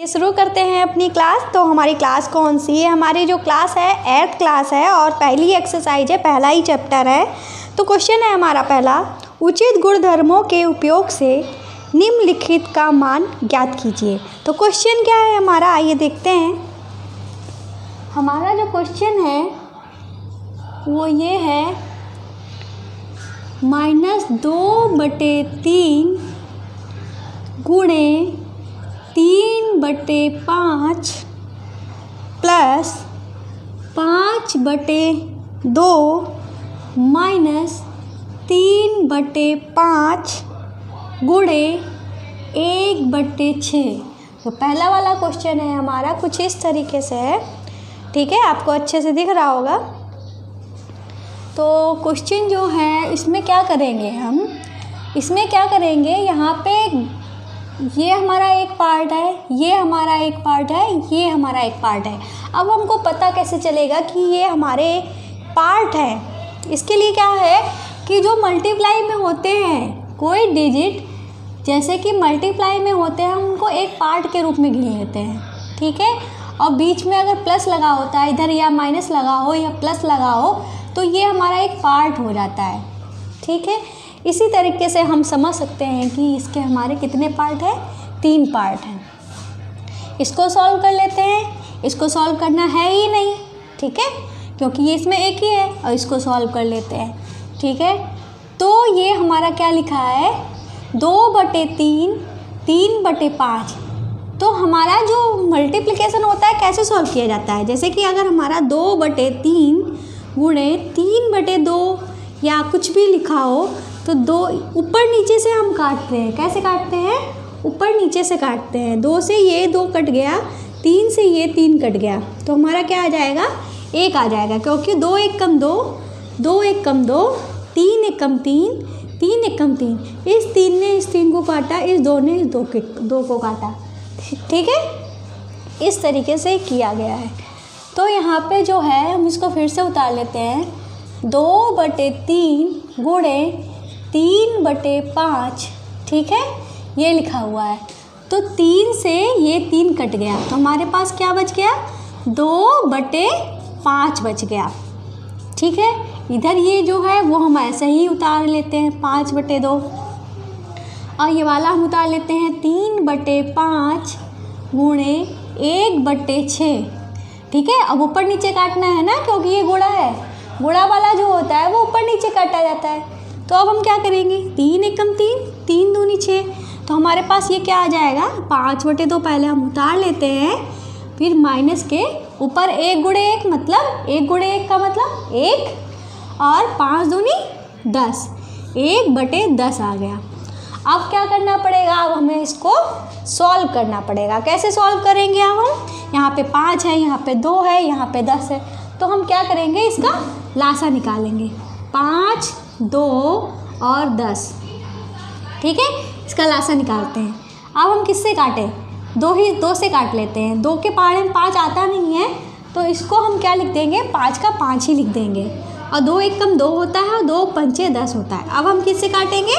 शुरू करते हैं अपनी क्लास। तो हमारी क्लास कौन सी है? हमारी जो क्लास है 8th क्लास है और पहली एक्सरसाइज है, पहला ही चैप्टर है। तो क्वेश्चन है हमारा पहला, उचित गुणधर्मों के उपयोग से निम्नलिखित का मान ज्ञात कीजिए। तो क्वेश्चन क्या है हमारा, आइए देखते हैं। हमारा जो क्वेश्चन है वो ये है, -2/3 गुणे 3/5 प्लस 5/2 माइनस 3/5 गुणे 1/6। तो पहला वाला क्वेश्चन है हमारा कुछ इस तरीके से है, ठीक है, आपको अच्छे से दिख रहा होगा। तो क्वेश्चन जो है इसमें क्या करेंगे हम, इसमें क्या करेंगे, यहाँ पे ये हमारा एक पार्ट है, ये हमारा एक पार्ट है, ये हमारा एक पार्ट है। अब हमको पता कैसे चलेगा कि ये हमारे पार्ट हैं? इसके लिए क्या है कि जो मल्टीप्लाई में होते हैं कोई डिजिट, जैसे कि मल्टीप्लाई में होते हैं, हम उनको एक पार्ट के रूप में गिन लेते हैं, ठीक है। और बीच में अगर प्लस लगा होता है इधर, या माइनस लगा हो या प्लस लगा हो, तो ये हमारा एक पार्ट हो जाता है, ठीक है। इसी तरीके से हम समझ सकते हैं कि इसके हमारे कितने पार्ट हैं, 3 पार्ट हैं। इसको सॉल्व कर लेते हैं। इसको सॉल्व करना है ही नहीं, ठीक है, क्योंकि ये इसमें एक ही है, और इसको सॉल्व कर लेते हैं, ठीक है। तो ये हमारा क्या लिखा है, 2/3 3/5। तो हमारा जो मल्टीप्लिकेशन होता है कैसे सॉल्व किया जाता है, जैसे कि अगर हमारा 2/3 गुणे 3/2 या कुछ भी लिखा हो, तो 2 ऊपर नीचे से हम काटते हैं। कैसे काटते हैं? ऊपर नीचे से काटते हैं। 2 से ये 2 कट गया, 3 से ये 3 कट गया, तो हमारा क्या आ जाएगा, 1 आ जाएगा, क्योंकि 2 1 कम 2, 2 1 कम 2, 3 1 कम 3, 3 1 कम 3। इस 3 ने इस 3 को काटा, इस 2 ने इस 2 को काटा, ठीक है। इस तरीके से किया गया है। तो यहाँ पे जो है हम इसको फिर से उतार लेते हैं, 2/3 गुणे 3/5, ठीक है, ये लिखा हुआ है। तो 3 से ये 3 कट गया, तो हमारे पास क्या बच गया, 2/5 बच गया, ठीक है। इधर ये जो है वो हम ऐसे ही उतार लेते हैं, 5/2, और ये वाला हम उतार लेते हैं 3/5 गुणे 1/6, ठीक है। अब ऊपर नीचे काटना है ना, क्योंकि ये गुणा है, गुणा वाला जो होता है वो ऊपर नीचे काटा जाता है। तो अब हम क्या करेंगे, 3 1 कम 3, 3 दूनी 6, तो हमारे पास ये क्या आ जाएगा, 5/2 पहले हम उतार लेते हैं, फिर माइनस के ऊपर 1 गुणे 1, मतलब 1 गुणे 1 का मतलब 1, और 5 दूनी 10, 1/10 आ गया। अब क्या करना पड़ेगा, अब हमें इसको सॉल्व करना पड़ेगा। कैसे सॉल्व करेंगे अब हम, यहाँ पे 5 है, यहाँ पे 2 है, यहाँ पे 10 है, तो हम क्या करेंगे, इसका लासा निकालेंगे, 5 2 और 10, ठीक है, इसका लासा निकालते हैं। अब हम किससे काटें, 2 से काट लेते हैं। 2 के पहाड़े में 5 आता नहीं है, तो इसको हम क्या लिख देंगे, 5 का 5 ही लिख देंगे, और 2 1 कम 2 होता है, और 2 पंचे 10 होता है। अब हम किससे काटेंगे,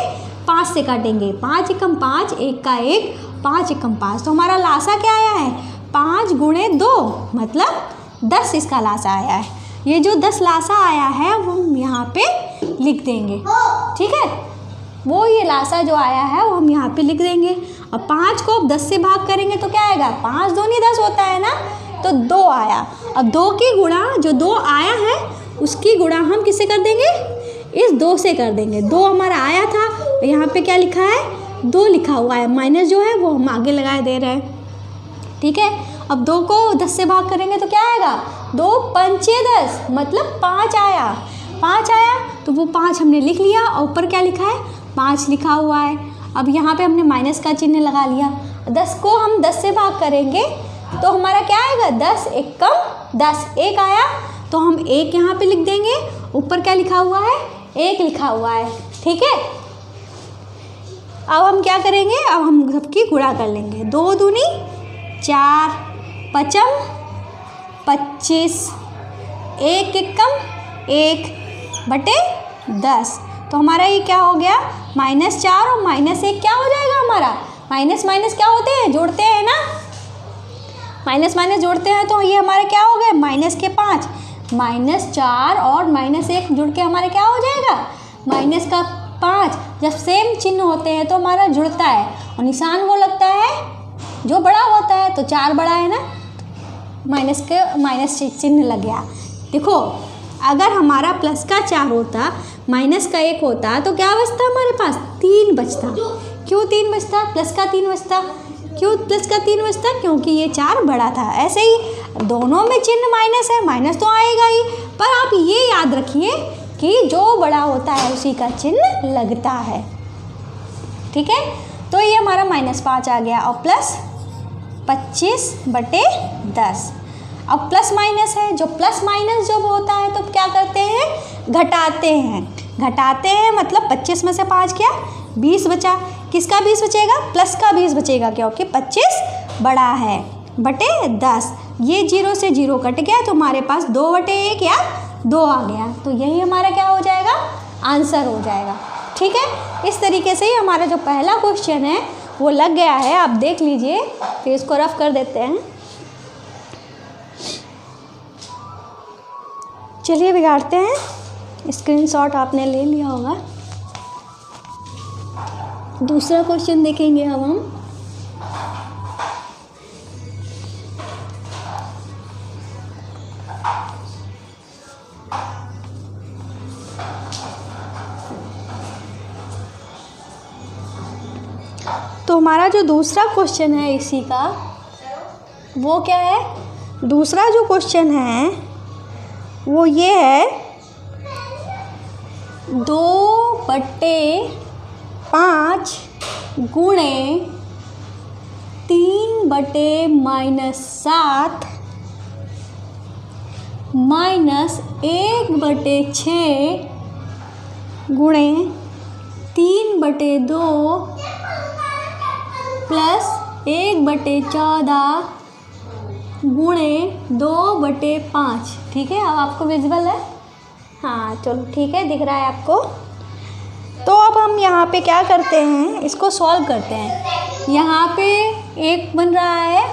5 से काटेंगे, 5 1 कम 5, 1 का 1, 5 1 कम 5, तो हमारा लासा क्या आया है, 5 गुणे 2, मतलब 10 इसका लासा आया है। ये जो 10 लासा आया है वो हम यहाँ पे लिख देंगे, ठीक है। वो ये लासा जो आया है वो हम यहाँ पे लिख देंगे। अब 5 को अब 10 से भाग करेंगे तो क्या आएगा, 5 दूनी 10 होता है ना, तो 2 आया। अब 2 की गुणा, जो 2 आया है उसकी गुणा हम किससे कर देंगे, इस 2 से कर देंगे। 2 हमारा आया था, यहाँ पे क्या लिखा है, 2 लिखा हुआ है, माइनस जो है वो हम आगे लगाए दे रहे हैं, ठीक है। अब 2 को 10 से भाग करेंगे तो क्या आएगा, 2 पंचे 10, मतलब 5 आया, 5 आया, तो वो 5 हमने लिख लिया, और ऊपर क्या लिखा है, 5 लिखा हुआ है। अब यहाँ पे हमने माइनस का चिन्ह लगा लिया। 10 को हम 10 से भाग करेंगे तो हमारा क्या आएगा, 10 1 कम 10, 1 आया, तो हम 1 यहाँ पे लिख देंगे, ऊपर क्या लिखा हुआ है, 1 लिखा हुआ है, ठीक है। अब हम क्या करेंगे, अब हम सबकी गुणा कर लेंगे, 2 दूनी 4, 5 25, 1 1 कम 1/10, तो हमारा ये क्या हो गया, -4 और -1 क्या हो जाएगा हमारा, माइनस माइनस क्या होते हैं, जोड़ते हैं ना, माइनस माइनस जोड़ते हैं तो ये हमारे क्या हो गए, माइनस के 5, -4 और -1 जुड़ के हमारे क्या हो जाएगा, माइनस का 5। जब सेम चिन्ह होते हैं तो हमारा जुड़ता है और निशान वो लगता है जो बड़ा होता है, तो 4 बड़ा है ना, माइनस चिन्ह लग गया। देखो अगर हमारा प्लस का 4 होता, माइनस का 1 होता तो क्या बचता हमारे पास, 3 बचता। क्यों 3 बचता, प्लस का 3 बचता, क्यों प्लस का 3 बचता, क्योंकि ये 4 बड़ा था। ऐसे ही दोनों में चिन्ह माइनस है, माइनस तो आएगा ही, पर आप ये याद रखिए कि जो बड़ा होता है उसी का चिन्ह लगता है। ठीक है, तो ये हमारा -5 आ गया और प्लस 25/10। अब प्लस माइनस है, जो प्लस माइनस जब होता है तो क्या करते हैं, घटाते हैं। घटाते हैं मतलब 25 में से 5 क्या, 20 बचा। किसका 20 बचेगा, प्लस का 20 बचेगा, क्योंकि 25 बड़ा है, बटे 10। ये 0 से 0 कट गया तो हमारे पास 2/1 या 2 आ गया। तो यही हमारा क्या हो जाएगा, आंसर हो जाएगा। ठीक है, इस तरीके से ही हमारा जो पहला क्वेश्चन है वो लग गया है। आप देख लीजिए, फिर इसको रफ कर देते हैं। चलिए बिगाड़ते हैं। स्क्रीनशॉट आपने ले लिया होगा। दूसरा क्वेश्चन देखेंगे अब हम। तो हमारा जो दूसरा क्वेश्चन है इसी का, वो क्या है, दूसरा जो क्वेश्चन है वो ये है, 2/5 गुणे 3/-7 -1/6 गुणे 3/2 प्लस 1/14 गुणे 2/5। ठीक है, अब आपको विजिबल है, हाँ चलो ठीक है, दिख रहा है आपको। तो अब हम यहाँ पे क्या करते हैं, इसको सॉल्व करते हैं। यहाँ पे एक बन रहा है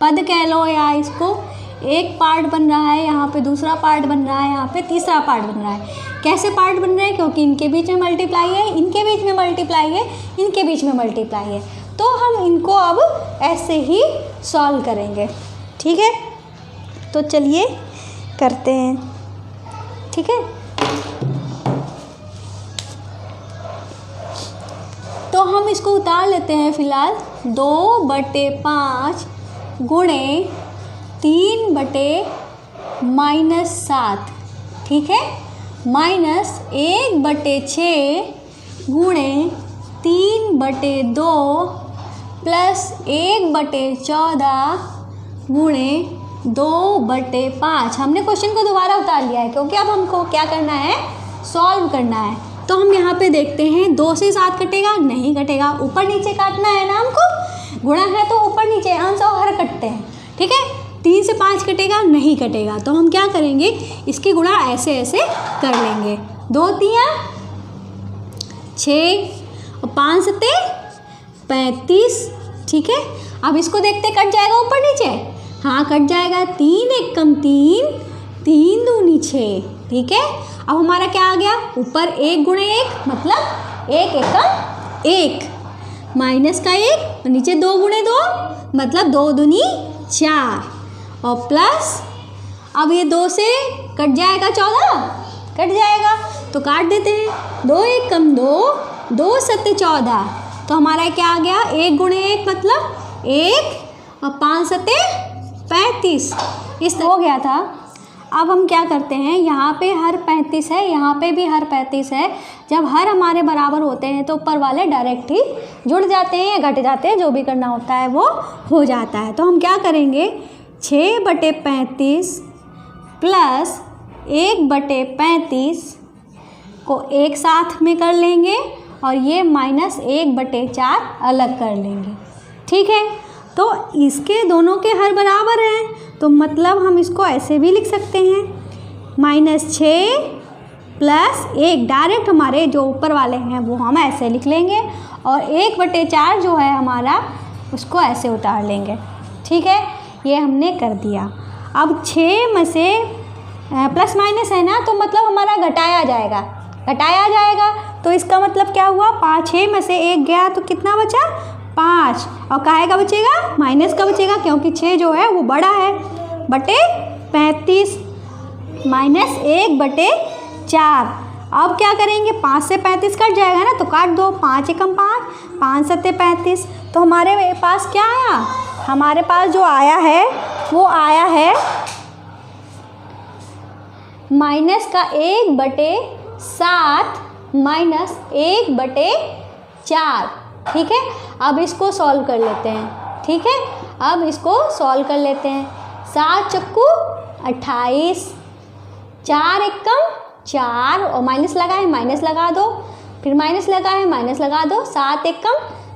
पद कह लो, या इसको एक पार्ट बन रहा है, यहाँ पे दूसरा पार्ट बन रहा है, यहाँ पे तीसरा पार्ट बन रहा है। कैसे पार्ट बन रहे हैं, क्योंकि इनके बीच में मल्टीप्लाई है, इनके बीच में मल्टीप्लाई है, इनके बीच में मल्टीप्लाई है। तो हम इनको अब ऐसे ही सॉल्व करेंगे। ठीक है, तो चलिए करते हैं। ठीक है, तो हम इसको उतार लेते हैं फिलहाल। 2/5 गुणे 3/-7, ठीक है, -1/6 गुणे 3/2 प्लस 1/14 गुणे 2/5। हमने क्वेश्चन को दोबारा उतार लिया है, क्योंकि अब हमको क्या करना है, सॉल्व करना है। तो हम यहाँ पे देखते हैं, 2 से 7 कटेगा, नहीं कटेगा, ऊपर नीचे काटना है ना हमको, गुणा है तो ऊपर नीचे अंश और हर कटते हैं। ठीक है, 3 से 5 कटेगा, नहीं कटेगा, तो हम क्या करेंगे, इसकी गुणा ऐसे ऐसे कर लेंगे। 2 तियाँ 6 और 5 सत्ते 35। ठीक है, अब इसको देखते कट जाएगा ऊपर नीचे, हाँ कट जाएगा। 3 1 कम 3, 3 दूनी 6। ठीक है, अब हमारा क्या आ गया, ऊपर 1 गुणे 1 मतलब 1 एकम 1, माइनस का 1 और नीचे 2 गुणे 2 मतलब 2 दूनी 4, और प्लस अब ये 2 से कट जाएगा 14, कट जाएगा तो काट देते हैं। 2 1 कम 2, 2 7 14, तो हमारा क्या आ गया, 1 गुणे 1 मतलब 1 और 5 7 35। इस तरह हो गया था। अब हम क्या करते हैं, यहाँ पे हर 35 है, यहाँ पे भी हर 35 है। जब हर हमारे बराबर होते हैं तो ऊपर वाले डायरेक्ट ही जुड़ जाते हैं या घट जाते हैं, जो भी करना होता है वो हो जाता है। तो हम क्या करेंगे, 6/35 प्लस 1/35 को एक साथ में कर लेंगे और ये -1/4 अलग कर लेंगे। ठीक है, तो इसके दोनों के हर बराबर हैं, तो मतलब हम इसको ऐसे भी लिख सकते हैं, -6 प्लस 1 डायरेक्ट हमारे जो ऊपर वाले हैं वो हम ऐसे लिख लेंगे, और 1/4 जो है हमारा उसको ऐसे उतार लेंगे। ठीक है, ये हमने कर दिया। अब 6 में से प्लस माइनस है ना, तो मतलब हमारा घटाया जाएगा, तो इसका मतलब क्या हुआ, 6 में से 1 गया तो कितना बचा, 5। और काहे का बचेगा, माइनस का बचेगा, क्योंकि 6 जो है वो बड़ा है, बटे 35 माइनस 1/4। अब क्या करेंगे, 5 से 35 कट जाएगा ना, तो काट दो, 5 एकम 5, 5 सत्ते 35। तो हमारे पास क्या आया, हमारे पास जो आया है वो आया है माइनस का 1/7 माइनस 1/4। ठीक है, अब इसको सॉल्व कर लेते हैं। ठीक है, अब इसको सॉल्व कर लेते हैं। 7 चक्कू 28, 4 एकम 4 और माइनस लगा है, माइनस लगा दो, फिर माइनस लगा है, माइनस लगा दो, 7 एकम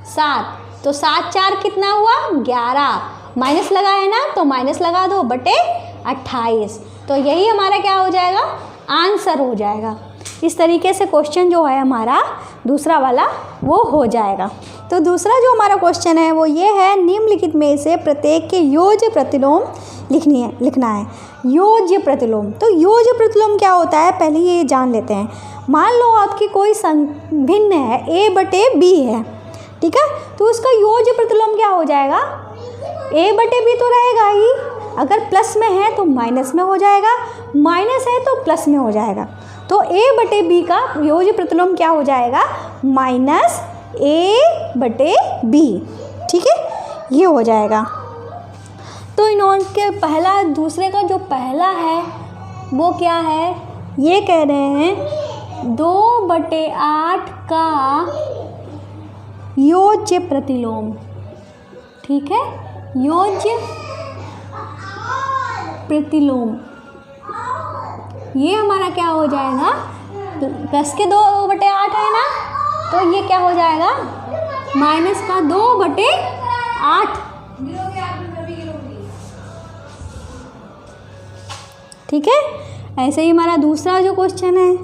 7, तो 7 4 कितना हुआ, 11, माइनस लगा है ना, तो माइनस लगा दो, बटे 28। तो यही हमारा क्या हो जाएगा, आंसर हो जाएगा। इस तरीके से क्वेश्चन जो है हमारा दूसरा वाला वो हो जाएगा। तो दूसरा जो हमारा क्वेश्चन है वो ये है, निम्नलिखित में से प्रत्येक के योज्य प्रतिलोम लिखना है। योज्य प्रतिलोम, तो योज्य प्रतिलोम क्या होता है, पहले ये जान लेते हैं। मान लो आपकी कोई भिन्न है, a/b है, ठीक है, तो उसका योज्य प्रतिलोम क्या हो जाएगा, a/b तो रहेगा ही, अगर प्लस में है तो माइनस में हो जाएगा, माइनस है तो प्लस में हो जाएगा। तो a/b का योज्य प्रतिलोम क्या हो जाएगा, माइनस a/b। ठीक है, ये हो जाएगा। तो इनके पहला दूसरे का जो पहला है वो क्या है, ये कह रहे हैं 2/8 का योज्य प्रतिलोम। ठीक है, योज्य प्रतिलोम ये हमारा क्या हो जाएगा, प्लस के 2/8 है ना, तो ये क्या हो जाएगा, माइनस का 2/8। ठीक है, ऐसे ही हमारा दूसरा जो क्वेश्चन है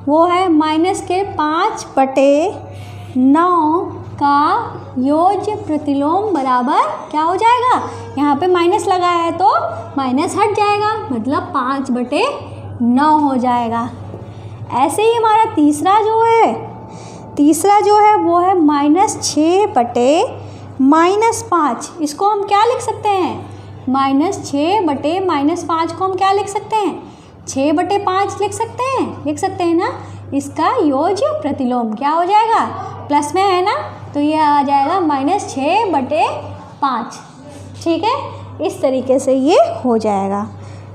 वो है माइनस के 5/9 का योज्य प्रतिलोम बराबर क्या हो जाएगा, यहाँ पे माइनस लगा है तो माइनस हट जाएगा, मतलब 5/9 हो जाएगा। ऐसे ही हमारा तीसरा जो है वो है -6/-5। इसको हम क्या लिख सकते हैं, -6/-5 को हम क्या लिख सकते हैं, 6/5 लिख सकते हैं ना। इसका योज्य प्रतिलोम क्या हो जाएगा, प्लस में है ना, तो ये आ जाएगा -6/5। ठीक है, इस तरीके से ये हो जाएगा।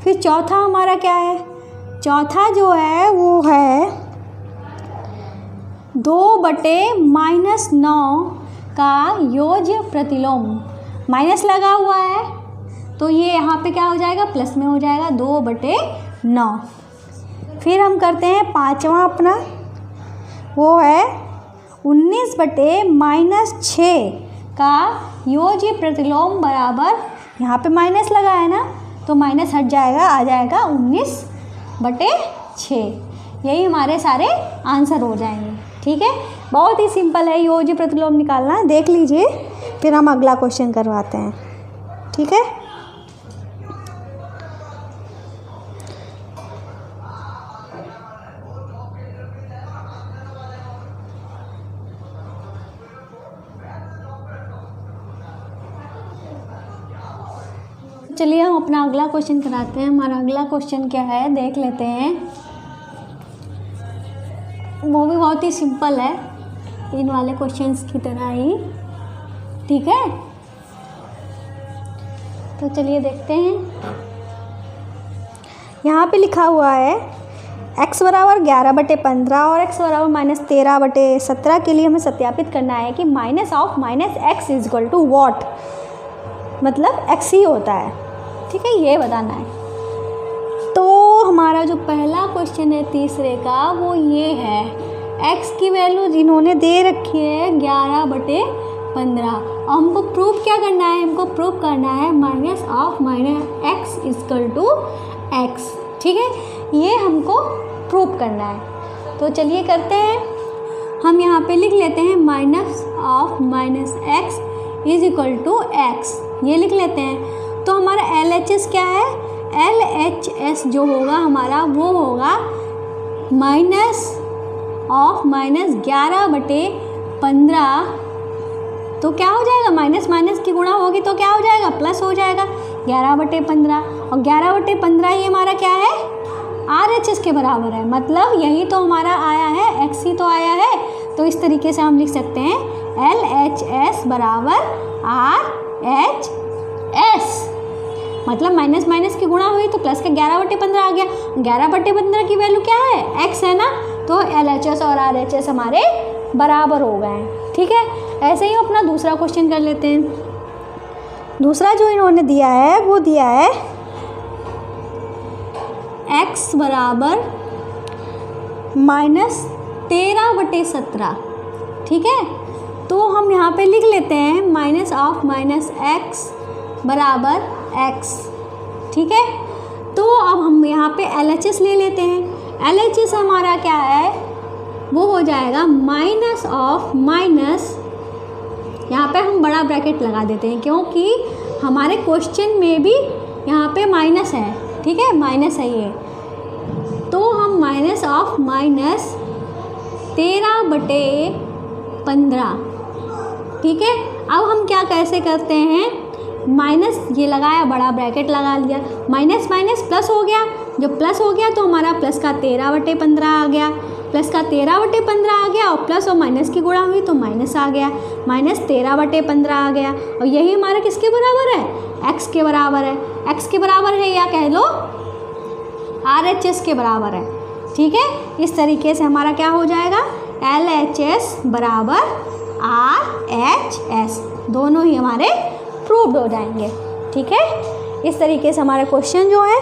फिर चौथा हमारा क्या है, चौथा जो है वो है 2/-9 का योज्य प्रतिलोम। माइनस लगा हुआ है तो ये यहाँ पे क्या हो जाएगा, प्लस में हो जाएगा, 2/9। फिर हम करते हैं पांचवा अपना, वो है 19/-6 का योज्य प्रतिलोम बराबर, यहाँ पे माइनस लगा है ना, तो माइनस हट जाएगा, आ जाएगा 19/6। यही हमारे सारे आंसर हो जाएंगे। ठीक है, बहुत ही सिंपल है योज्य प्रतिलोम निकालना, देख लीजिए, फिर हम अगला क्वेश्चन करवाते हैं। ठीक है, चलिए हम अपना अगला क्वेश्चन कराते हैं। हमारा अगला क्वेश्चन क्या है देख लेते हैं, वो भी बहुत ही सिंपल है, इन वाले क्वेश्चंस की तरह ही। ठीक है, तो चलिए देखते हैं। यहाँ पे लिखा हुआ है x बराबर 11/15 और x बराबर -13/17 के लिए हमें सत्यापित करना है कि -(-x) इक्वल टू वॉट, मतलब x ही होता है। ठीक है, ये बताना है। तो हमारा जो पहला क्वेश्चन है तीसरे का वो ये है, x की वैल्यू इन्होंने दे रखी है 11/15। हमको प्रूफ क्या करना है, हमको प्रूफ करना है -(-x) इक्वल टू x। ठीक है, ये हमको प्रूफ करना है। तो चलिए करते हैं। हम यहाँ पे लिख लेते हैं -(-x) is equal to x, ये लिख लेते हैं। तो हमारा LHS क्या है, LHS जो होगा हमारा वो होगा -11/15। तो क्या हो जाएगा, माइनस माइनस की गुणा होगी तो क्या हो जाएगा, प्लस हो जाएगा 11/15। और 11/15 ही हमारा क्या है, RHS के बराबर है, मतलब यही तो हमारा आया है, x ही तो आया है। तो इस तरीके से हम लिख सकते हैं LHS बराबर RHS, मतलब माइनस माइनस की गुणा हुई तो प्लस का 11/15 आ गया। 11/15 की वैल्यू क्या है, x है ना, तो LHS और RHS हमारे बराबर हो गए हैं। ठीक है, ऐसे ही अपना दूसरा क्वेश्चन कर लेते हैं। दूसरा जो इन्होंने दिया है वो दिया है x बराबर -13/17। ठीक है, तो हम यहाँ पे लिख लेते हैं -(-x) बराबर x। ठीक है, तो अब हम यहाँ पे LHS ले लेते हैं। LHS हमारा क्या है, वो हो जाएगा -(-), यहाँ पे हम बड़ा ब्रैकेट लगा देते हैं क्योंकि हमारे क्वेश्चन में भी यहाँ पे माइनस है। ठीक है, माइनस है ये, तो हम -(13/15)। ठीक है, अब हम क्या कैसे करते हैं, माइनस ये लगाया, बड़ा ब्रैकेट लगा लिया, माइनस माइनस प्लस हो गया, जब प्लस हो गया तो हमारा प्लस का 13/15 आ गया, प्लस का 13/15 आ गया, और प्लस और माइनस की गुणा हुई तो माइनस आ गया, -13/15 आ गया। और यही हमारा किसके बराबर है, x के बराबर है, x के बराबर है या कह लो RHS के बराबर है। ठीक है, इस तरीके से हमारा क्या हो जाएगा, LHS बराबर RHS, दोनों ही हमारे प्रूव्ड हो जाएंगे। ठीक है, इस तरीके से हमारे क्वेश्चन जो है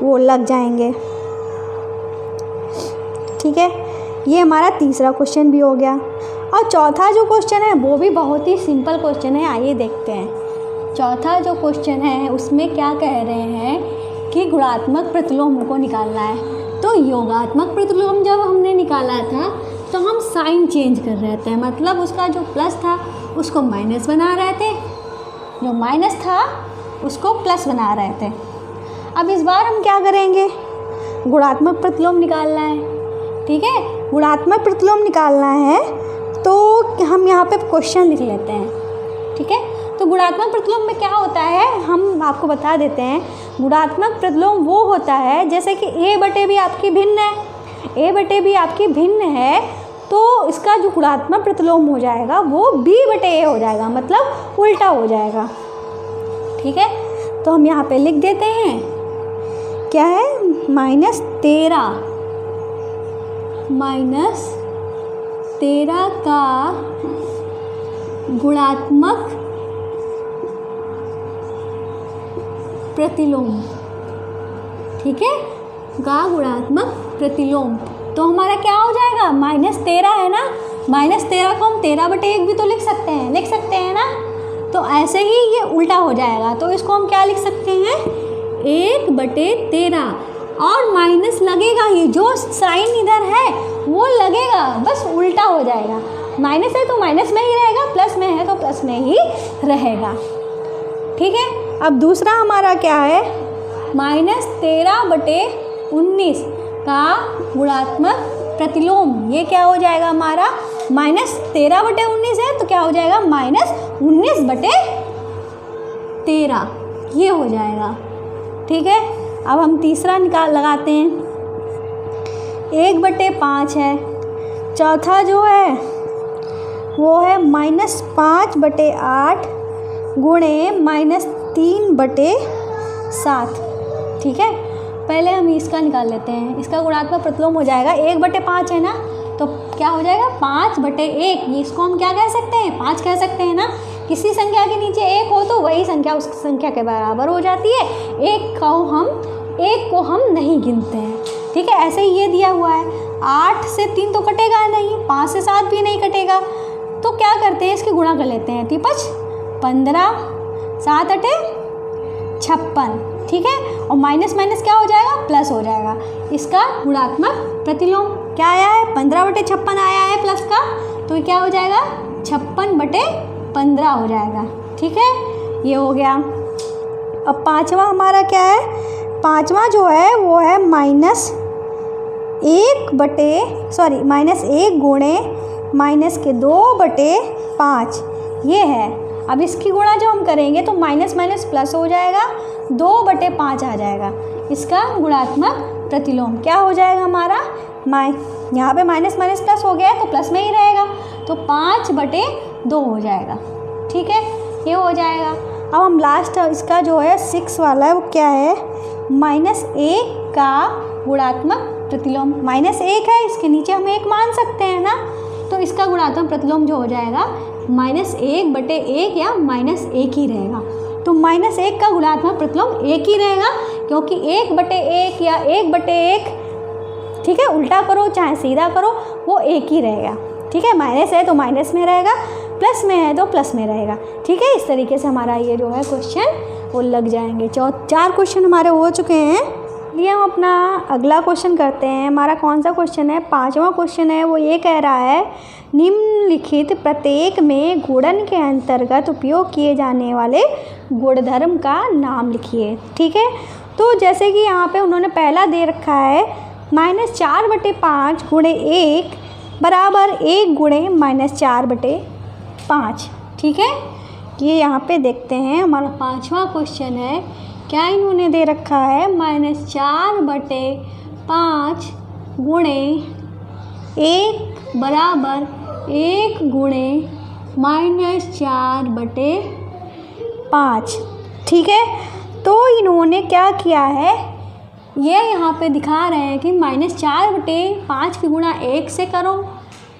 वो लग जाएंगे। ठीक है, ये हमारा तीसरा क्वेश्चन भी हो गया। और चौथा जो क्वेश्चन है वो भी बहुत ही सिंपल क्वेश्चन है, आइए देखते हैं। चौथा जो क्वेश्चन है उसमें क्या कह रहे हैं कि गुणात्मक प्रतिलोम को निकालना है। तो योगात्मक प्रतिलोम जब हमने निकाला था तो हम साइन चेंज कर रहे थे, मतलब उसका जो प्लस था उसको माइनस बना रहे थे, जो माइनस था उसको प्लस बना रहे थे। अब इस बार हम क्या करेंगे, गुणात्मक प्रतिलोम निकालना है। ठीक है, गुणात्मक प्रतिलोम निकालना है तो हम यहाँ पे क्वेश्चन लिख लेते हैं। ठीक है, तो गुणात्मक प्रतिलोम में क्या होता है हम आपको बता देते हैं। गुणात्मक प्रतिलोम वो होता है जैसे कि a/b आपकी भिन्न है, a/b आपकी भिन्न है, तो इसका जो गुणात्मक प्रतिलोम हो जाएगा वो b/a हो जाएगा, मतलब उल्टा हो जाएगा। ठीक है, तो हम यहाँ पे लिख देते हैं क्या है, -13 का गुणात्मक प्रतिलोम। ठीक है, का गुणात्मक प्रतिलोम, तो हमारा क्या हो जाएगा, -13 है ना, -13 को हम 13/1 भी तो लिख सकते हैं ना। तो ऐसे ही ये उल्टा हो जाएगा, तो इसको हम क्या लिख सकते हैं, 1/13, और माइनस लगेगा, ये जो साइन इधर है वो लगेगा, बस उल्टा हो जाएगा। माइनस है तो माइनस में ही रहेगा, प्लस में है तो प्लस में ही रहेगा। ठीक है, अब दूसरा हमारा क्या है, -13/19 का गुणात्मक प्रतिलोम, ये क्या हो जाएगा हमारा, -13/19 है तो क्या हो जाएगा, -19/13, ये हो जाएगा। ठीक है, अब हम तीसरा लगाते हैं, 1/5 है। चौथा जो है वो है -5/8 गुणे -3/7। ठीक है, पहले हम इसका निकाल लेते हैं, इसका गुणात्मक प्रतिलोम हो जाएगा 1/5 है ना, तो क्या हो जाएगा 5/1, इसको हम क्या कह सकते हैं, 5 कह सकते हैं ना। किसी संख्या के नीचे 1 हो तो वही संख्या उस संख्या के बराबर हो जाती है, 1 को हम नहीं गिनते हैं। ठीक है, ऐसे ही ये दिया हुआ है, 8 से 3 तो कटेगा नहीं, 5 से 7 भी नहीं कटेगा, तो क्या करते हैं, इसकी गुणा कर लेते हैं, 15, 7/8 56। ठीक है, और माइनस माइनस क्या हो जाएगा, प्लस हो जाएगा। इसका गुणात्मक प्रतिलोम क्या आया है, 15/56 आया है प्लस का, तो क्या हो जाएगा 56/15 हो जाएगा। ठीक है, ये हो गया। अब पाँचवा हमारा क्या है, पाँचवा जो है वो है -1 गुणे -2/5 ये है। अब इसकी गुणा जो हम करेंगे तो माइनस माइनस प्लस हो जाएगा, 2/5 आ जाएगा। इसका गुणात्मक प्रतिलोम क्या हो जाएगा हमारा, यहाँ पे माइनस माइनस प्लस हो गया है तो प्लस में ही रहेगा, तो 5/2 हो जाएगा। ठीक है, ये हो जाएगा। अब हम लास्ट इसका जो है 6 वाला है वो क्या है, -1 का गुणात्मक प्रतिलोम। -1 है, इसके नीचे हम 1 मान सकते हैं ना, तो इसका गुणात्मक प्रतिलोम जो हो जाएगा -1/1 या -1 ही रहेगा। तो -1 का गुणात्मक प्रतिलोम 1 ही रहेगा, क्योंकि 1/1 या 1/1, ठीक है, उल्टा करो चाहे सीधा करो वो 1 ही रहेगा। ठीक है, माइनस है तो माइनस में रहेगा, प्लस में है तो प्लस में रहेगा। ठीक है, इस तरीके से हमारा ये जो है क्वेश्चन वो लग जाएंगे। 4 क्वेश्चन हमारे हो चुके हैं। ये हम अपना अगला क्वेश्चन करते हैं। हमारा कौन सा क्वेश्चन है, 5वां क्वेश्चन है। वो ये कह रहा है, निम्नलिखित प्रत्येक में गुणन के अंतर्गत उपयोग किए जाने वाले गुणधर्म का नाम लिखिए। ठीक है, तो जैसे कि यहाँ पे उन्होंने पहला दे रखा है -4/5 गुणे 1 बराबर 1 गुणे -4/5। ठीक है, ये यहाँ पे देखते हैं हमारा 5वां क्वेश्चन है। क्या इन्होंने दे रखा है, -4/5 गुणे 1 बराबर 1 गुणे -4/5। ठीक है, तो इन्होंने क्या किया है, ये यहाँ पे दिखा रहे हैं कि -4/5 की गुणा 1 से करो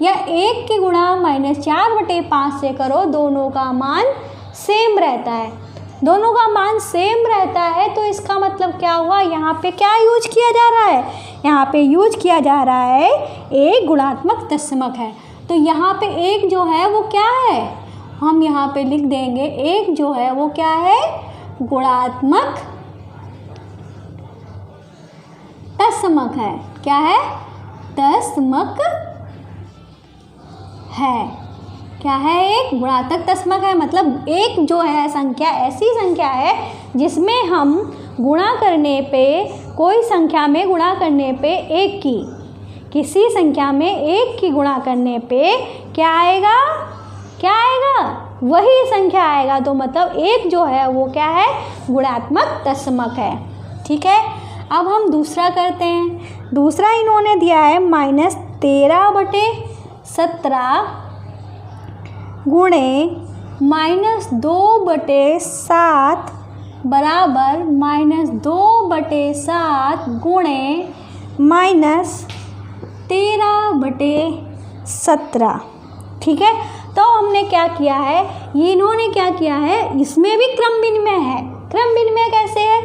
या 1 की गुणा -4/5 से करो, दोनों का मान सेम रहता है। दोनों का मान सेम रहता है तो इसका मतलब क्या हुआ, यहाँ पे क्या यूज किया जा रहा है, यहाँ पे यूज किया जा रहा है एक गुणात्मक तत्समक है। तो यहाँ पे एक जो है वो क्या है, हम यहाँ पे लिख देंगे, एक जो है वो क्या है, गुणात्मक तत्समक है। क्या है, तत्समक है। क्या है, एक गुणात्मक तत्समक है। मतलब एक जो है संख्या ऐसी संख्या है जिसमें हम गुणा करने पे, कोई संख्या में गुणा करने पे एक की, किसी संख्या में एक की गुणा करने पे क्या आएगा, क्या आएगा, वही संख्या आएगा। तो मतलब एक जो है वो क्या है, गुणात्मक तत्समक है। ठीक है, अब हम दूसरा करते हैं। दूसरा इन्होंने दिया है -13/17 गुणे -2/7 बराबर -2/7 गुणे -13/17। ठीक है, तो हमने क्या किया है, ये इन्होंने क्या किया है, इसमें भी क्रम विनिमय है। क्रम विनिमय कैसे है,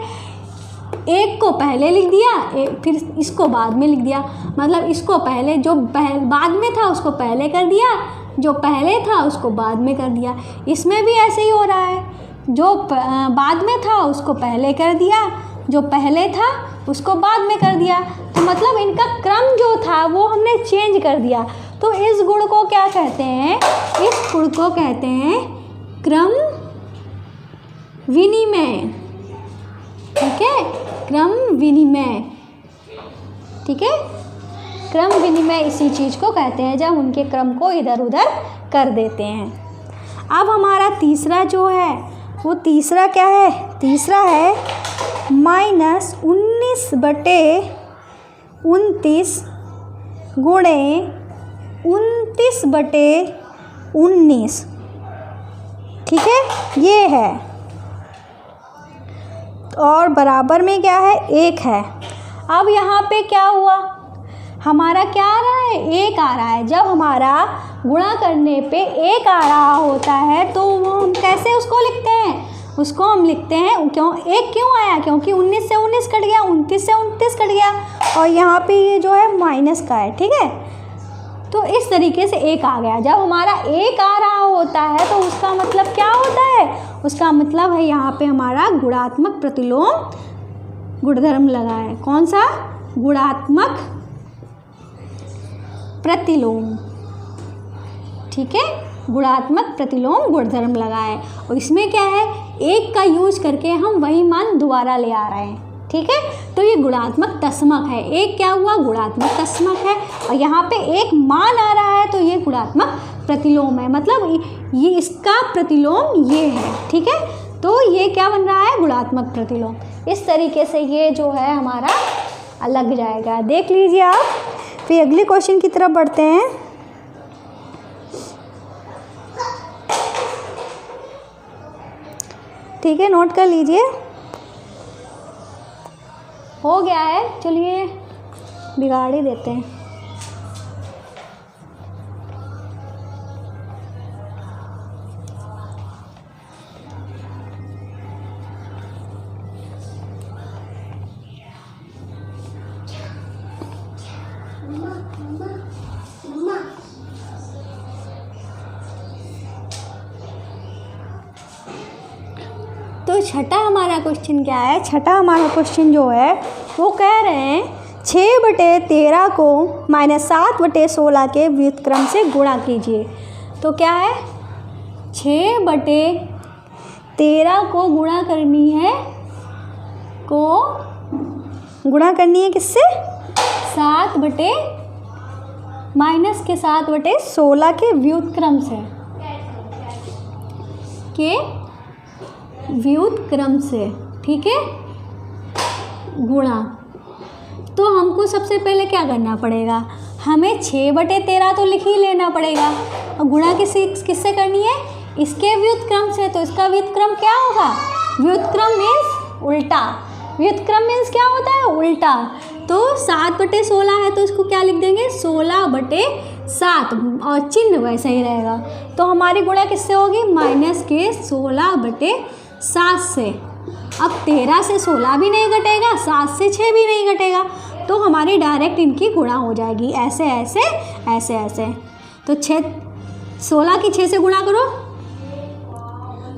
एक को पहले लिख दिया, फिर इसको बाद में लिख दिया। मतलब इसको पहले, जो बाद में था उसको पहले कर दिया, जो पहले था उसको बाद में कर दिया। इसमें भी ऐसे ही हो रहा है, जो बाद में था उसको पहले कर दिया, जो पहले था उसको बाद में कर दिया। तो मतलब इनका क्रम जो था वो हमने चेंज कर दिया। तो इस गुण को क्या कहते हैं, इस गुण को कहते हैं क्रम विनिमय। ठीक है, क्रम विनिमय। ठीक है, क्रम विनिमय इसी चीज़ को कहते हैं जब उनके क्रम को इधर उधर कर देते हैं। अब हमारा तीसरा जो है वो तीसरा क्या है, तीसरा है -19/29 गुणे 29/19। ठीक है, ये है, और बराबर में क्या है, 1 है। अब यहाँ पे क्या हुआ, हमारा क्या आ रहा है, 1 आ रहा है। जब हमारा गुणा करने पे 1 आ रहा होता है तो वो हम कैसे उसको लिखते हैं, उसको हम लिखते हैं, क्यों 1 क्यों आया, क्योंकि 19 से 19 कट गया, 29 से 29 कट गया, और यहाँ पे ये जो है माइनस का है। ठीक है, तो इस तरीके से 1 आ गया। जब हमारा 1 आ रहा होता है तो उसका मतलब क्या होता है, उसका मतलब है यहाँ पे हमारा गुणात्मक प्रतिलोम गुणधर्म लगा है। कौन सा, गुणात्मक प्रतिलोम। ठीक है, गुणात्मक प्रतिलोम गुणधर्म लगाए। और इसमें क्या है, एक का यूज करके हम वही मान दोबारा ले आ रहे हैं। ठीक है, तो ये गुणात्मक तस्मक है। एक क्या हुआ, गुणात्मक तस्मक है, और यहाँ पे एक मान आ रहा है तो ये गुणात्मक प्रतिलोम है, मतलब ये इसका प्रतिलोम ये है। ठीक है, तो ये क्या बन रहा है, गुणात्मक प्रतिलोम। इस तरीके से ये जो है हमारा लग जाएगा। देख लीजिए आप। फिर अगले क्वेश्चन की तरफ बढ़ते हैं। ठीक है, नोट कर लीजिए। हो गया है, चलिए बिगाड़ ही देते हैं। तो छठा हमारा क्वेश्चन क्या है, छठा हमारा क्वेश्चन जो है वो कह रहे हैं 6/13 को -7/16 के व्युत्क्रम से गुणा कीजिए। तो क्या है, 6/13 को गुणा करनी है, किससे, 7/16 के व्युत्क्रम से, ठीक है, गुणा। तो हमको सबसे पहले क्या करना पड़ेगा, हमें 6/13 तो लिख ही लेना पड़ेगा, और गुणा किससे करनी है, इसके व्युत्क्रम से। तो इसका व्युत्क्रम क्या होगा, व्युत्क्रम मीन्स उल्टा, व्युत्क्रम मीन्स क्या होता है, उल्टा। तो 7/16 है तो इसको क्या लिख देंगे, 16/7, और चिन्ह वैसा ही रहेगा। तो हमारी गुणा किससे होगी, -16/7 से। अब 13 से 16 भी नहीं घटेगा, 7 से 6 भी नहीं घटेगा, तो हमारी डायरेक्ट इनकी गुणा हो जाएगी, ऐसे ऐसे ऐसे ऐसे। तो 16 की 6 से गुणा करो,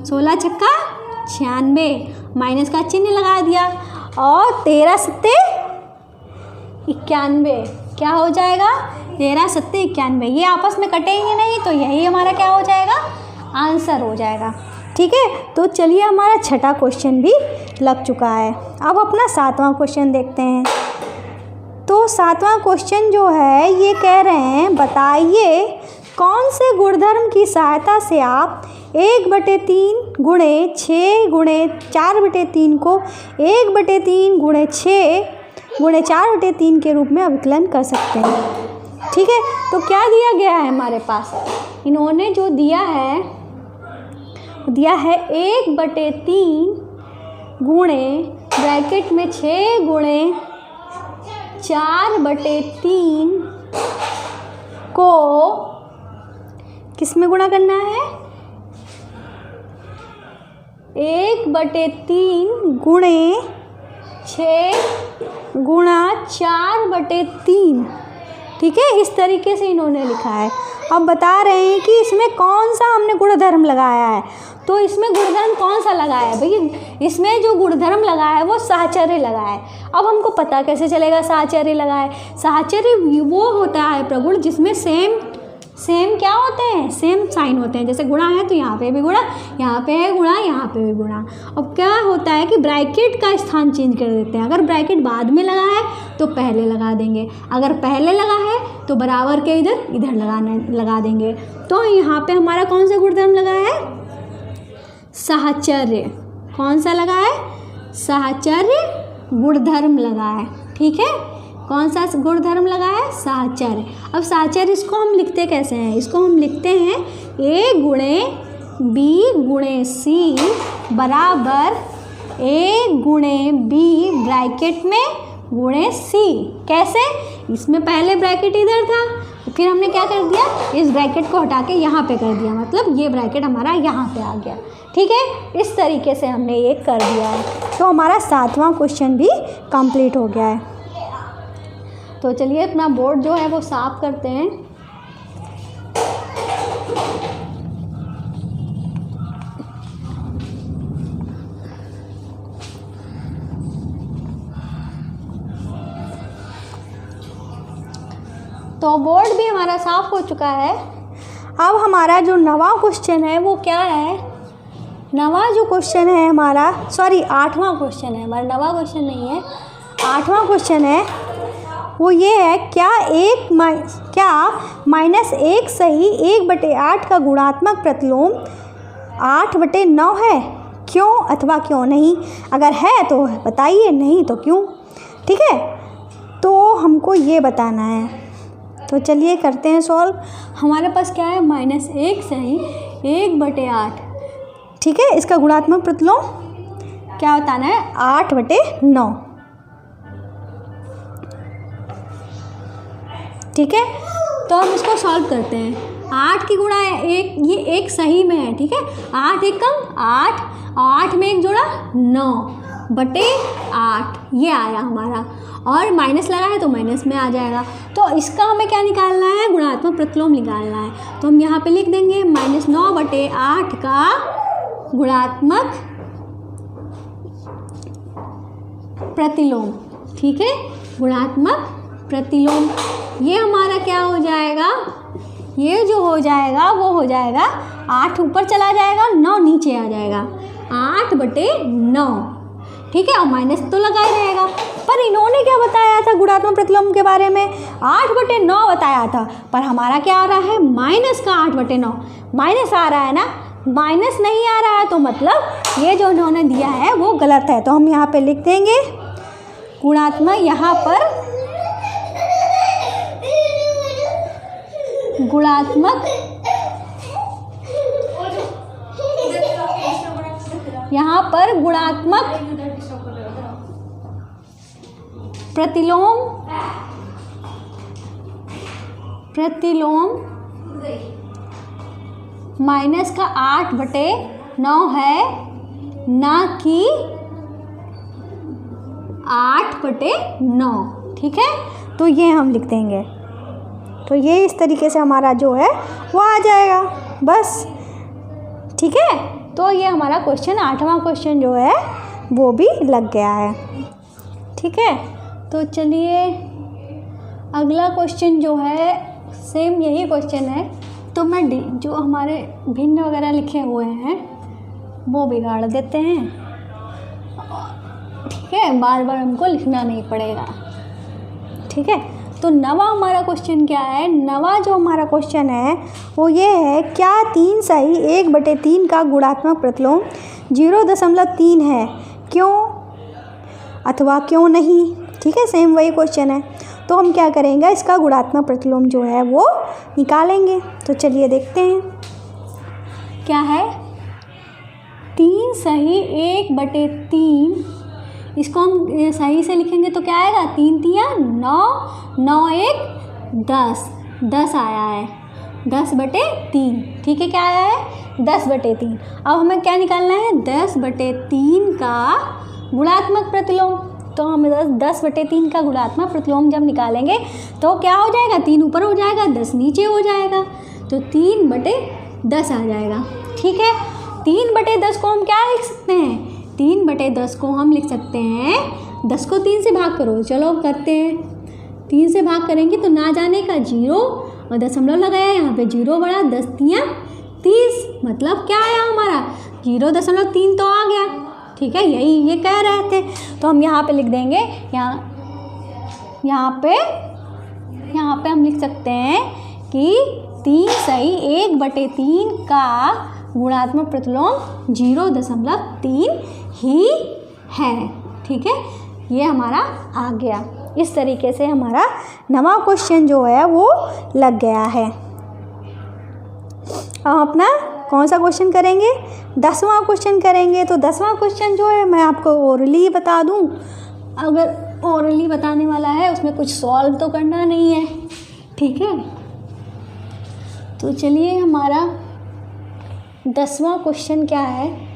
16 छक्का 96, माइनस का चिन्ह लगा दिया, और 13 सत्ते 91, क्या हो जाएगा, 13 सत्ते 91। ये आपस में कटेंगे नहीं, तो यही हमारा क्या हो जाएगा, आंसर हो जाएगा। ठीक है, तो चलिए हमारा छठा क्वेश्चन भी लग चुका है। अब अपना 7वां क्वेश्चन देखते हैं। तो 7वां क्वेश्चन जो है ये कह रहे हैं, बताइए कौन से गुणधर्म की सहायता से आप 1/3 गुणे 6 गुणे 4/3 को 1/3 गुणे 6 गुणे 4/3 के रूप में अभिकलन कर सकते हैं। ठीक है, तो क्या दिया गया है हमारे पास, इन्होंने जो दिया है 1/3 गुणे ब्रैकेट में 6 गुणे 4/3 को किस में गुणा करना है, 1/3 गुणे 6 गुणा 4/3। ठीक है, इस तरीके से इन्होंने लिखा है। अब बता रहे हैं कि इसमें कौन सा हमने गुणधर्म लगाया है। तो इसमें गुणधर्म कौन सा लगाया है भैया, इसमें जो गुणधर्म लगाया है वो साहचर्य लगाया है। अब हमको पता कैसे चलेगा साहचर्य लगाया है, साहचर्य वो होता है प्रगुण जिसमें सेम क्या होते हैं, सेम साइन होते हैं। जैसे गुणा है तो यहाँ पे भी गुणा, यहाँ पे है गुणा, यहाँ पे भी गुणा। अब क्या होता है कि ब्रैकेट का स्थान चेंज कर देते हैं। अगर ब्रैकेट बाद में लगा है तो पहले लगा देंगे, अगर पहले लगा है तो बराबर के इधर लगा देंगे। तो यहाँ पे हमारा कौन सा गुणधर्म लगा है, साहचर्य। कौन सा लगा है, साहचर्य गुणधर्म लगा है। ठीक है, कौन सा गुणधर्म लगा है, साहचर्य। अब साहचर्य इसको हम लिखते कैसे हैं, इसको हम लिखते हैं A गुणे B गुणे C बराबर A गुणे B ब्रैकेट में गुणे C। कैसे, इसमें पहले ब्रैकेट इधर था, फिर हमने क्या कर दिया, इस ब्रैकेट को हटा के यहाँ पे कर दिया, मतलब ये ब्रैकेट हमारा यहाँ पे आ गया। ठीक है, इस तरीके से हमने ये कर दिया है। तो हमारा 7वां क्वेश्चन भी कंप्लीट हो गया है। तो चलिए अपना बोर्ड जो है वो साफ करते हैं। तो बोर्ड भी हमारा साफ हो चुका है। अब हमारा जो नवा क्वेश्चन है वो क्या है, नवा जो क्वेश्चन है हमारा, सॉरी 8वां क्वेश्चन है हमारा, नवा क्वेश्चन नहीं है, 8वां क्वेश्चन है वो ये है, क्या -1 सही 1/8 का गुणात्मक प्रतिलोम 8/9 है, क्यों अथवा क्यों नहीं? अगर है तो बताइए, नहीं तो क्यों। ठीक है, तो हमको ये बताना है, तो चलिए करते हैं सॉल्व। हमारे पास क्या है, -1 सही 1/8। ठीक है, इसका गुणात्मक प्रतिलोम क्या बताना है, 8/9। ठीक है, तो हम इसको सॉल्व करते हैं। 8 की गुणा है 1, ये 1 सही में है। ठीक है, 8 1 कम 8, और 8 में 1 जोड़ा 9/8 ये आया हमारा, और माइनस लगा है तो माइनस में आ जाएगा। तो इसका हमें क्या निकालना है, गुणात्मक प्रतिलोम निकालना है। तो हम यहाँ पे लिख देंगे -9/8 का गुणात्मक प्रतिलोम। ठीक है, गुणात्मक प्रतिलोम ये हमारा क्या हो जाएगा, ये जो हो जाएगा वो हो जाएगा 8 ऊपर चला जाएगा, 9 नीचे आ जाएगा, 8/9। ठीक है, और माइनस तो लगा ही रहेगा। पर इन्होंने क्या बताया था गुणात्मक प्रतिलोम के बारे में, 8/9 बताया था, पर हमारा क्या आ रहा है, माइनस का 8/9 माइनस आ रहा है ना, माइनस नहीं आ रहा है, तो मतलब ये जो उन्होंने दिया है वो गलत है। तो हम यहाँ पे लिख देंगे गुणात्मक, यहाँ पर गुणात्मक, यहाँ पर गुणात्मक प्रतिलोम माइनस का 8/9 है, ना कि 8/9। ठीक है, तो ये हम लिख देंगे। तो ये इस तरीके से हमारा जो है वो आ जाएगा बस। ठीक है, तो ये हमारा क्वेश्चन 8वां क्वेश्चन जो है वो भी लग गया है। ठीक है, तो चलिए अगला क्वेश्चन जो है सेम यही क्वेश्चन है। तो मैं जो हमारे भिन्न वगैरह लिखे हुए हैं वो बिगाड़ देते हैं। ठीक है, बार बार हमको लिखना नहीं पड़ेगा। ठीक है, तो नवा हमारा क्वेश्चन क्या है, नवा जो हमारा क्वेश्चन है वो ये है, क्या 3 सही 1/3 का गुणात्मक प्रतिलोम 0.3 है, क्यों अथवा क्यों नहीं? ठीक है, सेम वही क्वेश्चन है। तो हम क्या करेंगे, इसका गुणात्मक प्रतिलोम जो है वो निकालेंगे। तो चलिए देखते हैं क्या है, 3 सही 1/3, इसको हम सही से लिखेंगे तो क्या आएगा, 3 तिया 9, 9 1 10, 10 आया है, 10/3। ठीक है, क्या आया है, 10/3। अब हमें क्या निकालना है, 10/3 का गुणात्मक प्रतिलोम। तो हम 10/3 का गुणात्मक प्रतिलोम जब निकालेंगे तो क्या हो जाएगा, 3 ऊपर हो जाएगा, 10 नीचे हो जाएगा, तो 3/10 आ जाएगा। ठीक है, 3/10 को हम क्या लिख सकते हैं, 3/10 को हम लिख सकते हैं, 10 को 3 से भाग करो, चलो करते हैं। 3 से भाग करेंगे तो ना जाने का 0 और दशमलव लगाया, यहाँ पे 0 बढ़ा, 10 तिया 30, मतलब क्या आया हमारा, 0.3 तो आ गया। ठीक है, यही ये कह रहे थे। तो हम यहाँ पे लिख देंगे, यहाँ पे हम लिख सकते हैं कि 3 सही 1/3 का गुणात्मक प्रतिलोम 0.3 ही है। ठीक है, ये हमारा आ गया। इस तरीके से हमारा नवा क्वेश्चन जो है वो लग गया है। अब अपना कौन सा क्वेश्चन करेंगे, 10वां क्वेश्चन करेंगे। तो 10वां क्वेश्चन जो है मैं आपको ओरली बता दूं, अगर ओरली बताने वाला है उसमें कुछ सॉल्व तो करना नहीं है। ठीक है, तो चलिए हमारा 10वां क्वेश्चन क्या है,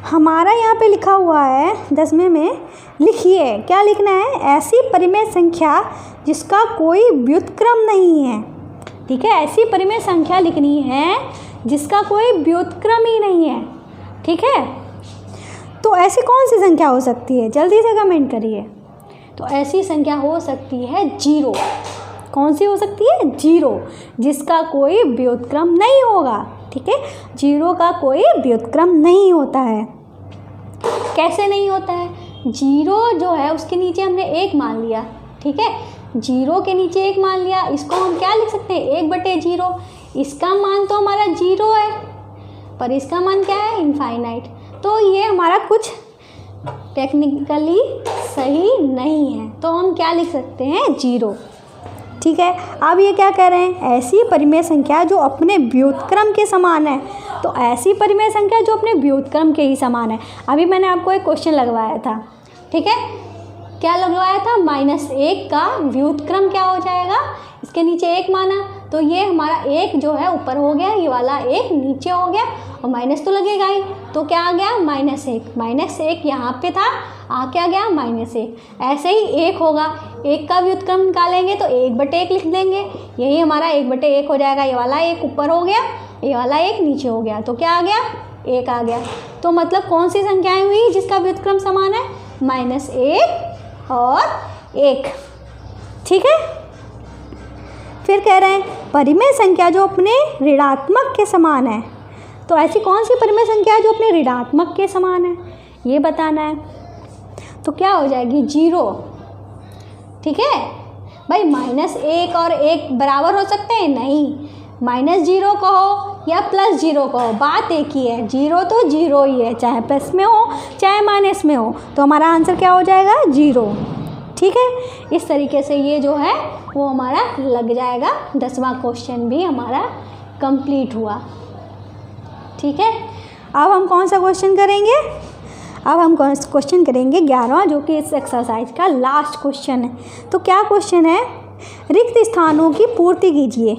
हमारा यहाँ पे लिखा हुआ है 10वें में, लिखिए क्या लिखना है, ऐसी परिमेय संख्या जिसका कोई व्युत्क्रम नहीं है। ठीक है, ऐसी परिमेय संख्या लिखनी है जिसका कोई व्युत्क्रम ही नहीं है। ठीक है, तो ऐसी कौन सी संख्या हो सकती है, जल्दी से कमेंट करिए। तो ऐसी संख्या हो सकती है 0। कौन सी हो सकती है? 0, जिसका कोई व्युत्क्रम नहीं होगा। ठीक है, 0 का कोई व्युत्क्रम नहीं होता है। कैसे नहीं होता है? 0 जो है उसके नीचे हमने 1 मान लिया। ठीक है, 0 के नीचे 1 मान लिया, इसको हम क्या लिख सकते हैं? 1/0। इसका मान तो हमारा 0 है, पर इसका मान क्या है? इनफाइनाइट। तो ये हमारा कुछ टेक्निकली सही नहीं है, तो हम क्या लिख सकते हैं? 0। ठीक है, अब ये क्या कह रहे हैं? ऐसी परिमेय संख्या जो अपने व्युत्क्रम के समान है। तो ऐसी परिमेय संख्या जो अपने व्युत्क्रम के ही समान है। अभी मैंने आपको एक क्वेश्चन लगवाया था। ठीक है, क्या लगवाया था? -1 का व्युत्क्रम क्या हो जाएगा? इसके नीचे 1 माना, तो ये हमारा 1 जो है ऊपर हो गया, ये वाला 1 नीचे हो गया, और माइनस तो लगेगा ही, तो क्या आ गया? -1। -1 यहाँ पे था, आ क्या गया? -1। ऐसे ही 1 होगा, 1 का व्युत्क्रम निकालेंगे तो 1/1 लिख देंगे, यही हमारा 1/1 हो जाएगा। ये वाला 1 ऊपर हो गया, ये वाला 1 नीचे हो गया, तो क्या आ गया? 1 आ गया। तो मतलब कौन सी संख्याएं हुई जिसका व्युत्क्रम समान है? -1 और 1। ठीक है, फिर कह रहे हैं परिमेय संख्या जो अपने ऋणात्मक के समान है। तो ऐसी कौन सी परिमेय संख्या है जो अपने ऋणात्मक के समान है, ये बताना है। तो क्या हो जाएगी? 0। ठीक है भाई, -1 और 1 बराबर हो सकते हैं? नहीं, -0 कहो या +0 कहो, बात एक ही है। 0 तो 0 ही है, चाहे प्लस में हो चाहे माइनस में हो, तो हमारा आंसर क्या हो जाएगा? 0। ठीक है, इस तरीके से ये जो है वो हमारा लग जाएगा। 10वां क्वेश्चन भी हमारा कंप्लीट हुआ। ठीक है, अब हम कौन सा क्वेश्चन करेंगे? अब हम क्वेश्चन करेंगे 11वां, जो कि इस एक्सरसाइज का लास्ट क्वेश्चन है। तो क्या क्वेश्चन है? रिक्त स्थानों की पूर्ति कीजिए।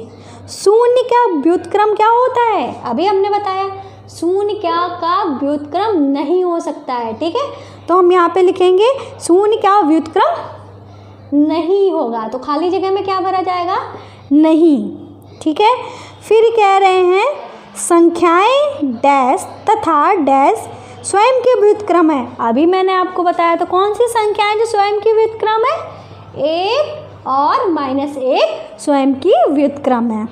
शून्य का व्युत्क्रम क्या होता है? अभी हमने बताया शून्य क्या का व्युत्क्रम नहीं हो सकता है। ठीक है, तो हम यहाँ पे लिखेंगे शून्य का व्युत्क्रम नहीं होगा, तो खाली जगह में क्या भरा जाएगा? नहीं। ठीक है, फिर कह रहे हैं संख्याएं डैश तथा डैश स्वयं के व्युत्क्रम है। अभी मैंने आपको बताया, तो कौन सी संख्याएं जो स्वयं की व्युत्क्रम है? 1 और -1 स्वयं की व्युत्क्रम है।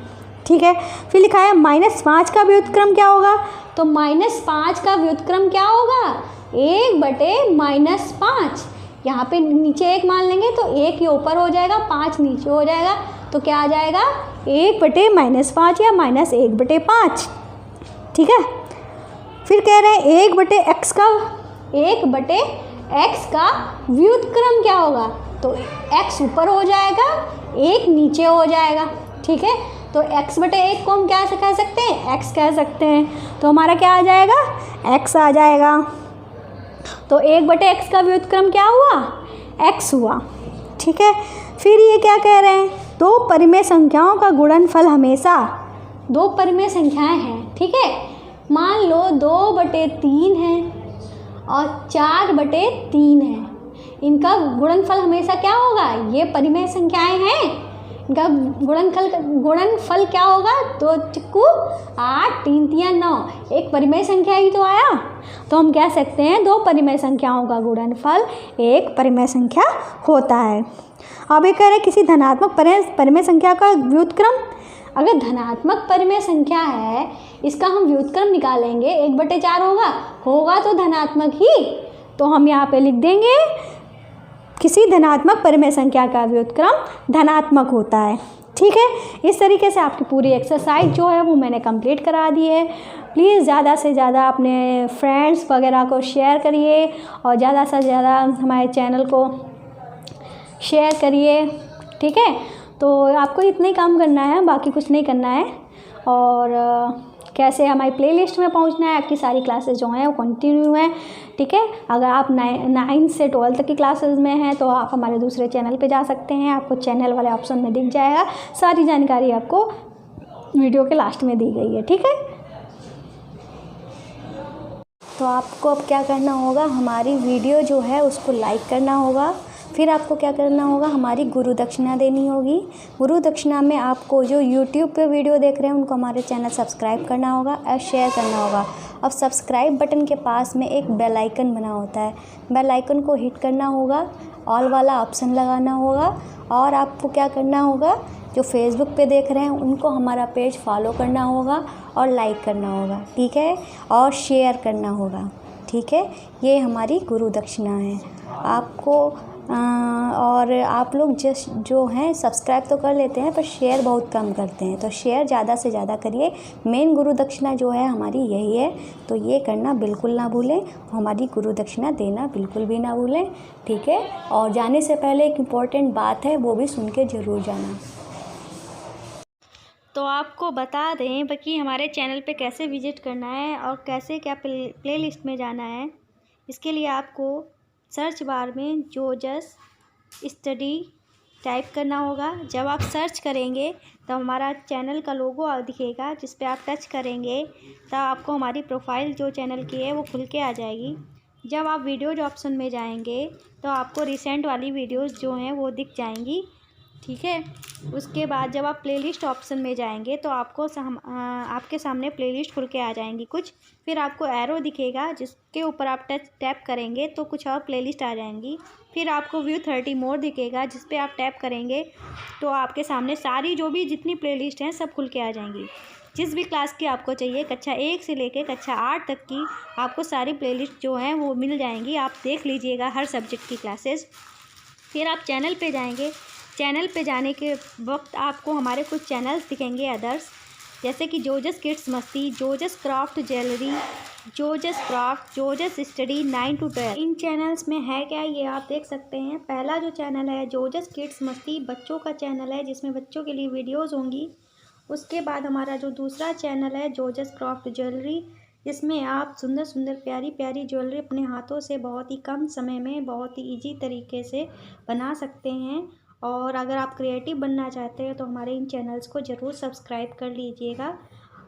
ठीक है, फिर लिखा है -5 का व्युत्क्रम क्या होगा? तो -5 का व्युत्क्रम क्या होगा? 1/-5। यहाँ पे नीचे 1 मान लेंगे तो 1 ये ऊपर हो जाएगा, 5 नीचे हो जाएगा, तो क्या आ जाएगा? 1/-5 या -1/5। ठीक है, फिर कह रहे हैं 1/x का व्युत्क्रम क्या होगा? तो x ऊपर हो जाएगा, 1 नीचे हो जाएगा। ठीक है, तो x/1 को हम क्या कह सकते हैं? x कह सकते हैं, तो हमारा क्या आ जाएगा? x आ जाएगा। तो 1/x का व्युत्क्रम क्या हुआ? x हुआ। ठीक है, फिर ये क्या कह रहे हैं? 2 परिमेय संख्याओं का गुणनफल हमेशा 2 परिमेय संख्याएं हैं। ठीक है, मान लो 2/3 है और 4/3 है, इनका गुणनफल हमेशा क्या होगा? ये परिमेय संख्याएं हैं, इनका गुणनफल क्या होगा? 2 × 8 3 × 9, एक परिमेय संख्या ही तो आया। तो हम कह सकते हैं 2 परिमेय संख्याओं का गुणनफल 1 परिमेय संख्या होता है। अब ये कह रहे हैं किसी धनात्मक परिमेय संख्या का व्युत्क्रम। अगर धनात्मक परिमेय संख्या है, इसका हम व्युत्क्रम निकालेंगे, 1/4 होगा तो धनात्मक ही, तो हम यहाँ पे लिख देंगे किसी धनात्मक परिमेय संख्या का व्युत्क्रम धनात्मक होता है। ठीक है, इस तरीके से आपकी पूरी एक्सरसाइज जो है वो मैंने कंप्लीट करा दी है। प्लीज़ ज़्यादा से ज़्यादा अपने फ्रेंड्स वगैरह को शेयर करिए और ज़्यादा से ज़्यादा हमारे चैनल को शेयर करिए। ठीक है, तो आपको इतना ही काम करना है, बाकी कुछ नहीं करना है। और कैसे हमारी प्लेलिस्ट में पहुंचना है, आपकी सारी क्लासेस जो हैं वो कंटिन्यू हैं। ठीक है, अगर आप 9 से 12 तक की क्लासेस में हैं तो आप हमारे दूसरे चैनल पे जा सकते हैं, आपको चैनल वाले ऑप्शन में दिख जाएगा, सारी जानकारी आपको वीडियो के लास्ट में दी गई है। ठीक है, तो आपको अब क्या करना होगा, हमारी वीडियो जो है उसको लाइक करना होगा, फिर आपको क्या करना होगा, हमारी गुरु दक्षिणा देनी होगी। गुरु दक्षिणा में आपको जो यूट्यूब पे वीडियो देख रहे हैं उनको हमारे चैनल सब्सक्राइब करना होगा और शेयर करना होगा। अब सब्सक्राइब बटन के पास में एक बेल आइकन बना होता है, बेल आइकन को हिट करना होगा, ऑल वाला ऑप्शन लगाना होगा। और आपको क्या करना होगा, जो फेसबुक पे देख रहे हैं उनको हमारा पेज फॉलो करना होगा और लाइक करना होगा, ठीक है, और शेयर करना होगा, ठीक है। ये हमारी गुरु दक्षिणा है आपको। और आप लोग जो हैं सब्सक्राइब तो कर लेते हैं पर शेयर बहुत कम करते हैं, तो शेयर ज़्यादा से ज़्यादा करिए। मेन गुरु दक्षिणा जो है हमारी यही है, तो ये करना बिल्कुल ना भूलें, हमारी गुरु दक्षिणा देना बिल्कुल भी ना भूलें, ठीक है। और जाने से पहले एक इम्पॉर्टेंट बात है, वो भी सुन के ज़रूर जाना। तो आपको बता दें कि हमारे चैनल पे कैसे विज़िट करना है और कैसे क्या प्लेलिस्ट में जाना है। इसके लिए आपको सर्च बार में जोजस स्टडी टाइप करना होगा। जब आप सर्च करेंगे तो हमारा चैनल का लोगो दिखेगा, जिस पे आप टच करेंगे तो आपको हमारी प्रोफाइल जो चैनल की है वो खुल के आ जाएगी। जब आप वीडियोज ऑप्शन में जाएंगे तो आपको रिसेंट वाली वीडियोस जो हैं वो दिख जाएंगी, ठीक है। उसके बाद जब आप प्लेलिस्ट ऑप्शन में जाएंगे तो आपको आपके सामने प्लेलिस्ट खुल के आ जाएंगी कुछ। फिर आपको एरो दिखेगा, जिसके ऊपर आप टैप करेंगे तो कुछ और प्लेलिस्ट आ जाएंगी। फिर आपको व्यू 30 मोर दिखेगा, जिस पे आप टैप करेंगे तो आपके सामने सारी जो भी जितनी प्लेलिस्ट हैं सब खुल के आ जाएंगी। जिस भी क्लास की आपको चाहिए, कक्षा 1 से लेकर कक्षा 8 तक की आपको सारी प्लेलिस्ट जो हैं वो मिल जाएंगी। आप देख लीजिएगा हर सब्जेक्ट की क्लासेस। फिर आप चैनल पे जाएंगे, चैनल पे जाने के वक्त आपको हमारे कुछ चैनल्स दिखेंगे अदर्स, जैसे कि जोजस किड्स मस्ती, जोजस क्राफ्ट ज्वेलरी, जोजस क्राफ्ट, जोजस स्टडी 9 to 12। इन चैनल्स में है क्या ये आप देख सकते हैं। पहला जो चैनल है जोजस किड्स मस्ती, बच्चों का चैनल है जिसमें बच्चों के लिए वीडियोज़ होंगी। उसके बाद हमारा जो दूसरा चैनल है जोजस क्राफ्ट ज्वेलरी, जिसमें आप सुंदर सुंदर प्यारी प्यारी ज्वेलरी अपने हाथों से बहुत ही कम समय में बहुत ही ईजी तरीके से बना सकते हैं। और अगर आप क्रिएटिव बनना चाहते हैं तो हमारे इन चैनल्स को ज़रूर सब्सक्राइब कर लीजिएगा।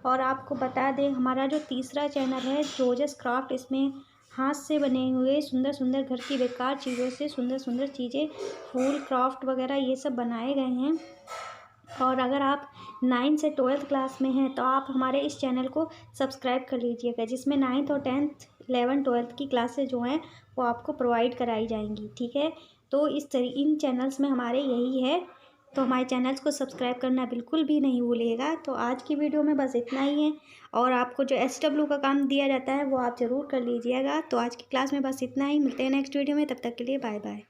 और आपको बता दें हमारा जो तीसरा चैनल है जोजस क्राफ्ट, इसमें हाथ से बने हुए सुंदर सुंदर घर की बेकार चीज़ों से सुंदर सुंदर चीज़ें, फूल क्राफ्ट वगैरह ये सब बनाए गए हैं। और अगर आप 9 से 12th क्लास में हैं तो आप हमारे इस चैनल को सब्सक्राइब कर लीजिएगा, जिसमें 9th और 10th 11 12th की क्लासेस जो हैं वो आपको प्रोवाइड कराई जाएंगी, ठीक है। तो इन चैनल्स में हमारे यही है, तो हमारे चैनल्स को सब्सक्राइब करना बिल्कुल भी नहीं भूलिएगा। तो आज की वीडियो में बस इतना ही है, और आपको जो SW का काम दिया जाता है वो आप ज़रूर कर लीजिएगा। तो आज की क्लास में बस इतना ही, मिलते हैं नेक्स्ट वीडियो में, तब तक के लिए बाय बाय।